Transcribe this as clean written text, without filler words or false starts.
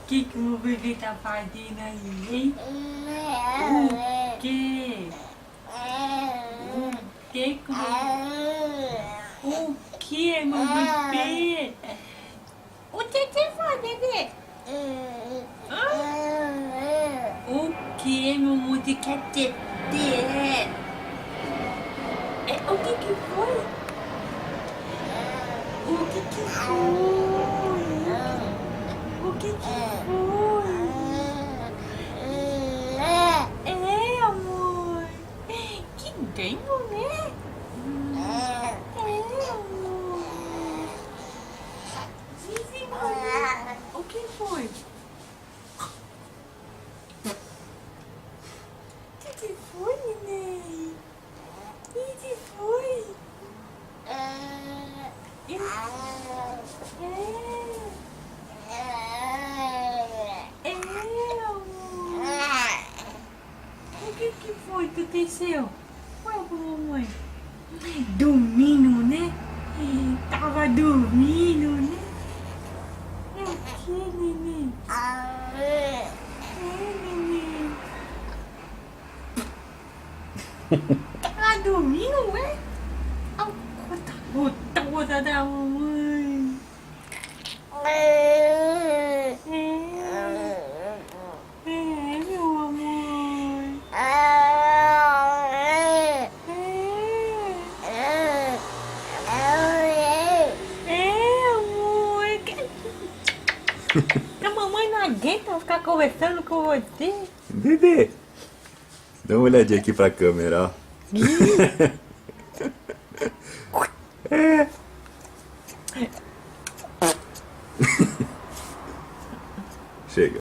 que o bebê tá fazendo aí, hein? O quê? O que que o que, meu bebê? O que que foi, bebê? O que, meu amor? Você quer ter? O que que foi? O que que foi? O que que foi? Amor. Que ganho, né? Amor. Sim, amor. O que foi? O que foi, neném? O que foi? Amor. O que foi que aconteceu? Olha pra mamãe. Dormindo, né? Tava dormindo, né? É o que, neném? Neném. Tava dormindo, é? A gota da mamãe. Meu amor. Amor. A mamãe não aguenta ficar conversando com você. Bebê, dá uma olhadinha aqui pra câmera, ó. Chega.